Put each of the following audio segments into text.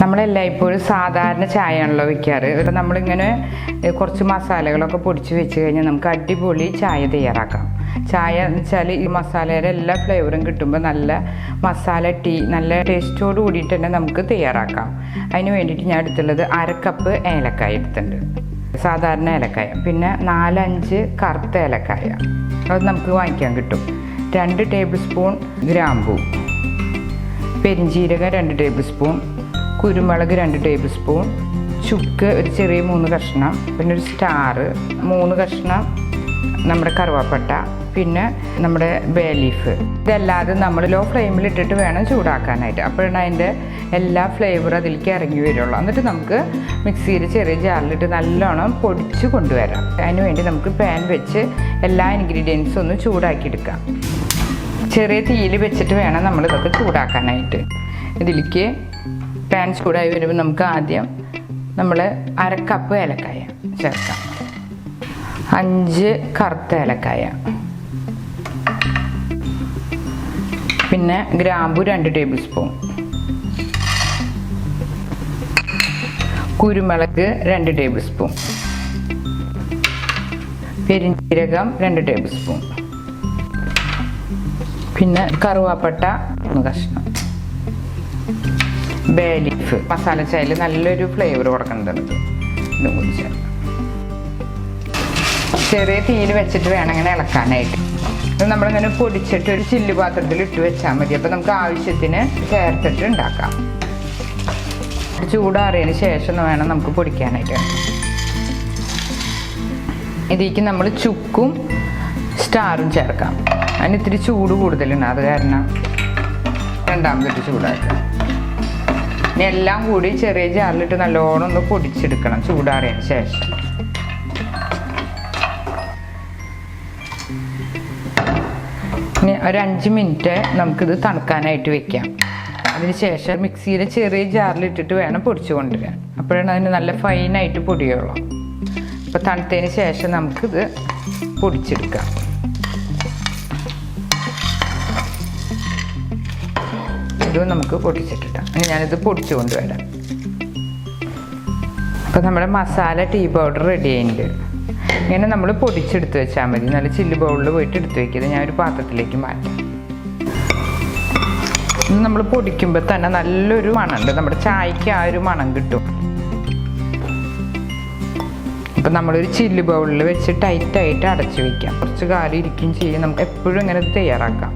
നമ്മളെല്ലാം ഇപ്പോൾ സാധാരണ ചായയാണല്ലോ വയ്ക്കാറ്. ഇപ്പം നമ്മളിങ്ങനെ കുറച്ച് മസാലകളൊക്കെ പൊടിച്ച് വെച്ച് കഴിഞ്ഞാൽ നമുക്ക് അടിപൊളി ചായ തയ്യാറാക്കാം. ചായ എന്ന് വെച്ചാൽ ഈ മസാലയുടെ എല്ലാ ഫ്ലേവറും കിട്ടുമ്പോൾ നല്ല മസാല ടീ നല്ല ടേസ്റ്റോട് കൂടിയിട്ട് തന്നെ നമുക്ക് തയ്യാറാക്കാം. അതിന് വേണ്ടിയിട്ട് ഞാൻ എടുത്തുള്ളത് 1/2 കപ്പ് ഏലക്കായ എടുത്തിട്ടുണ്ട്, സാധാരണ ഏലക്കായ. പിന്നെ 4-5 കറുത്ത ഏലക്കായ, അത് നമുക്ക് വാങ്ങിക്കാൻ കിട്ടും. 2 ടേബിൾ സ്പൂൺ ഗ്രാമ്പൂ, പെരിഞ്ചീരകം 2 ടേബിൾ സ്പൂൺ, കുരുമുളക് 2 ടേബിൾ സ്പൂൺ, ചുക്ക് ഒരു ചെറിയ 3 കഷ്ണം, പിന്നെ ഒരു സ്റ്റാർ 3 കഷ്ണം, നമ്മുടെ കറുവാപ്പട്ട, പിന്നെ നമ്മുടെ ബേ ലീഫ്. ഇതല്ലാതെ നമ്മൾ ലോ ഫ്ലെയിമിലിട്ടിട്ട് വേണം ചൂടാക്കാനായിട്ട്. അപ്പോഴാണ് അതിൻ്റെ എല്ലാ ഫ്ലേവറും അതിലേക്ക് ഇറങ്ങി വരുള്ളൂ. എന്നിട്ട് നമുക്ക് മിക്സിയിൽ ചെറിയ ജാറിലിട്ട് നല്ലോണം പൊടിച്ച് കൊണ്ടുവരാം. അതിന് വേണ്ടി നമുക്ക് പാൻ വെച്ച് എല്ലാ ഇൻഗ്രീഡിയൻസും ഒന്ന് ചൂടാക്കിയെടുക്കാം. ചെറിയ തീയിൽ വെച്ചിട്ട് വേണം നമ്മളിതൊക്കെ ചൂടാക്കാനായിട്ട്. ഇതിലേക്ക് പാൻ ചൂടായി വരുമ്പോൾ നമുക്ക് ആദ്യം നമ്മൾ 1/2 കപ്പ് ഏലക്കായ ചേർക്കാം, 5 കറുത്ത ഏലക്കായ, പിന്നെ ഗ്രാമ്പു 2 ടേബിൾ സ്പൂൺ, കുരുമുളക് 2 ടേബിൾ സ്പൂൺ, പെരിഞ്ചീരകം 2 ടേബിൾ സ്പൂൺ, പിന്നെ കറുവാപ്പട്ട 3 കഷ്ണം, ബേ ലീഫ്. മസാല ചായയിൽ നല്ലൊരു ഫ്ലേവർ കൊടുക്കേണ്ടത്. ഇതും കൂടി ചേർക്കാം. ചെറിയ തീയിൽ വെച്ചിട്ട് വേണം ഇങ്ങനെ ഇളക്കാനായിട്ട്. ഇത് നമ്മളിങ്ങനെ പൊടിച്ചിട്ട് ഒരു ചില്ല് പാത്രത്തിൽ ഇട്ട് വെച്ചാൽ മതി. അപ്പോൾ നമുക്ക് ആവശ്യത്തിന് ചേർത്തിട്ട് ഉണ്ടാക്കാം. ചൂടാറിയതിന് ശേഷം വേണം നമുക്ക് പൊടിക്കാനായിട്ട്. ഇതിലേക്ക് നമ്മൾ ചുക്കും സ്റ്റാറും ചേർക്കാം. അതിന് ഇത്തിരി ചൂട് കൂടുതലാണ്, അത് കാരണം രണ്ടാമതിട്ട് ചൂടാക്കാം. ഇനി എല്ലാം കൂടി ചെറിയ ജാറിലിട്ട് നല്ലോണം ഒന്ന് പൊടിച്ചെടുക്കണം ചൂടാറിയതിന് ശേഷം. ഇനി ഒരു 5 മിനിറ്റ് നമുക്കിത് തണുക്കാനായിട്ട് വെക്കാം. അതിന് ശേഷം മിക്സിയിൽ ചെറിയ ജാറിലിട്ടിട്ട് വേണം പൊടിച്ചു കൊണ്ടുവരാൻ. അപ്പോഴാണ് അതിന് നല്ല ഫൈനായിട്ട് പൊടിയുള്ളൂ. അപ്പോൾ തണുത്തതിന് ശേഷം നമുക്കിത് പൊടിച്ചെടുക്കാം. ഇതും നമുക്ക് പൊടിച്ചിട്ടിട്ടാം. ഇനി ഞാനിത് പൊടിച്ചു കൊണ്ടുവരാം. അപ്പോൾ നമ്മുടെ മസാല ടീ പൗഡർ റെഡി ആയിട്ടുണ്ട്. ഇങ്ങനെ നമ്മൾ പൊടിച്ചെടുത്ത് വെച്ചാൽ മതി. നല്ല ചില്ല് ബൗളിൽ പോയിട്ട് എടുത്ത് വയ്ക്കുന്നത് ഞാനൊരു പാത്രത്തിലേക്ക് മാറ്റാം. ഇത് നമ്മൾ പൊടിക്കുമ്പോൾ തന്നെ നല്ലൊരു മണമുണ്ട്. നമ്മുടെ ചായക്ക് ആ ഒരു മണം കിട്ടും. അപ്പം നമ്മളൊരു ചില്ല് ബൗളിൽ വെച്ച് ടൈറ്റായിട്ട് അടച്ച് വയ്ക്കാം. കുറച്ച് കാലം ഇരിക്കുകയും ചെയ്യും. നമുക്ക് എപ്പോഴും ഇങ്ങനെ തയ്യാറാക്കാം.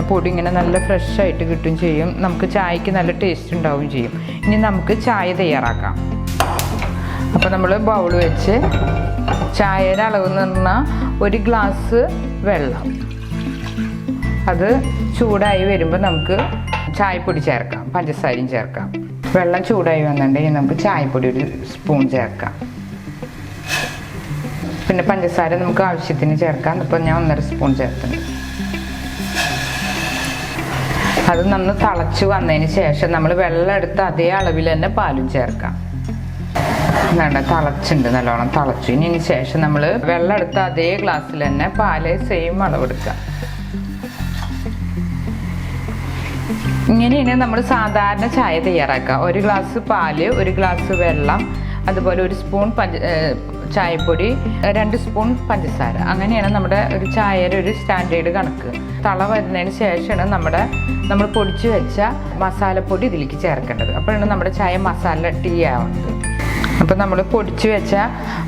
പൊടി ഇങ്ങനെ നല്ല ഫ്രഷ് ആയിട്ട് കിട്ടുകയും ചെയ്യും. നമുക്ക് ചായക്ക് നല്ല ടേസ്റ്റ് ഉണ്ടാവുകയും ചെയ്യും. ഇനി നമുക്ക് ചായ തയ്യാറാക്കാം. അപ്പോൾ നമ്മൾ ബൗൾ വെച്ച് ചായയുടെ അളവ് എന്ന് പറഞ്ഞാൽ 1 ഗ്ലാസ് വെള്ളം, അത് ചൂടായി വരുമ്പോൾ നമുക്ക് ചായപ്പൊടി ചേർക്കാം, പഞ്ചസാരയും ചേർക്കാം. വെള്ളം ചൂടായി വന്നിട്ടുണ്ടെങ്കിൽ നമുക്ക് ചായപ്പൊടി 1 സ്പൂൺ ചേർക്കാം. പിന്നെ പഞ്ചസാര നമുക്ക് ആവശ്യത്തിന് ചേർക്കാം. ഇപ്പോൾ ഞാൻ 1.5 സ്പൂൺ ചേർത്തിട്ടുണ്ട്. അത് നന്ന് തിളച്ച് വന്നതിന് ശേഷം നമ്മൾ വെള്ളം എടുത്ത് അതേ അളവിൽ തന്നെ പാലും ചേർക്കാം. വേണ്ട, തിളച്ചുണ്ട്, നല്ലോണം തിളച്ചു. ഇനി ശേഷം നമ്മൾ വെള്ളം എടുത്ത് അതേ ഗ്ലാസ്സിൽ തന്നെ പാല് സെയിം അളവെടുക്കാം. ഇങ്ങനെയാണ് നമ്മൾ സാധാരണ ചായ തയ്യാറാക്കുക. 1 ഗ്ലാസ് പാല്, 1 ഗ്ലാസ് വെള്ളം, അതുപോലെ 1 സ്പൂൺ ചായപ്പൊടി, 2 സ്പൂൺ പഞ്ചസാര. അങ്ങനെയാണ് നമ്മുടെ ഒരു ചായയുടെ ഒരു സ്റ്റാൻഡേർഡ് കണക്ക്. തള വരുന്നതിന് ശേഷമാണ് നമ്മൾ പൊടിച്ചു വെച്ച മസാലപ്പൊടി ഇതിലേക്ക് ചേർക്കേണ്ടത്. അപ്പോഴാണ് നമ്മുടെ ചായ മസാല ടീ ആവുന്നത്. അപ്പോൾ നമ്മൾ പൊടിച്ചു വെച്ച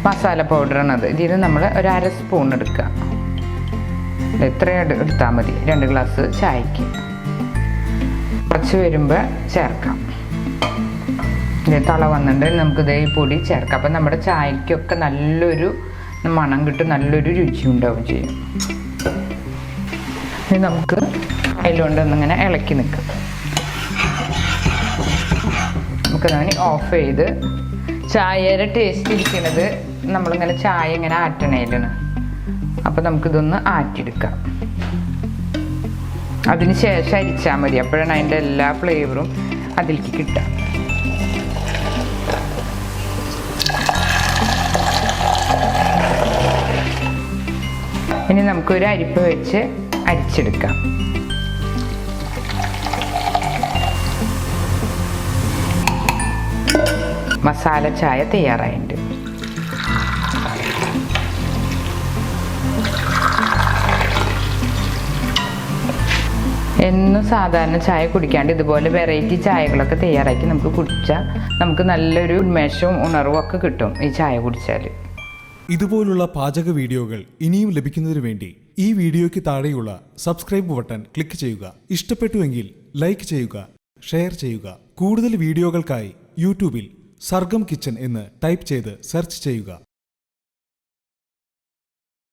മസാല പൗഡറാണത്. ഇതിന് നമ്മൾ 1/2 സ്പൂൺ എടുക്കുക. ഇത്രയും എടുത്താൽ മതി 2 ഗ്ലാസ് ചായക്ക്. കുറച്ച് വരുമ്പോൾ ചേർക്കാം. തള വന്നിട്ട് നമുക്ക് ഇതേ പൊടി ചേർക്കാം. അപ്പം നമ്മുടെ ചായക്കൊക്കെ നല്ലൊരു മണം കിട്ടും, നല്ലൊരു രുചി ഉണ്ടാവുകയും ചെയ്യും. ഇനി നമുക്ക് അതിലുകൊണ്ടൊന്നിങ്ങനെ ഇളക്കി നിൽക്കാം. നമുക്കതാണ് ഓഫ് ചെയ്ത് ചായയുടെ ടേസ്റ്റ് ഇരിക്കുന്നത് നമ്മളിങ്ങനെ ചായ ഇങ്ങനെ ആറ്റണേലാണ്. അപ്പം നമുക്കിതൊന്ന് ആറ്റിയെടുക്കാം. അതിന് ശേഷം അരിച്ചാൽ മതി. അപ്പോഴാണ് അതിൻ്റെ എല്ലാ ഫ്ലേവറും അതിലേക്ക് കിട്ടുക. ഇനി നമുക്കൊരു അരിപ്പ വെച്ച് അരിച്ചെടുക്കാം. മസാല ചായ തയ്യാറായിട്ടുണ്ട്. എന്നും സാധാരണ ചായ കുടിക്കാണ്ട് ഇതുപോലെ വെറൈറ്റി ചായകളൊക്കെ തയ്യാറാക്കി നമുക്ക് കുടിച്ചാൽ നമുക്ക് നല്ലൊരു ഉന്മേഷവും ഉണർവും ഒക്കെ കിട്ടും ഈ ചായ കുടിച്ചാൽ. ഇതുപോലുള്ള പാചക വീഡിയോകൾ ഇനിയും ലഭിക്കുന്നതിന് വേണ്ടി ഈ വീഡിയോയ്ക്ക് താഴെയുള്ള സബ്സ്ക്രൈബ് ബട്ടൺ ക്ലിക്ക് ചെയ്യുക. ഇഷ്ടപ്പെട്ടുവെങ്കിൽ ലൈക്ക് ചെയ്യുക, ഷെയർ ചെയ്യുക. കൂടുതൽ വീഡിയോകൾക്കായി യൂട്യൂബിൽ സർഗം കിച്ചൻ എന്ന് ടൈപ്പ് ചെയ്ത് സെർച്ച് ചെയ്യുക.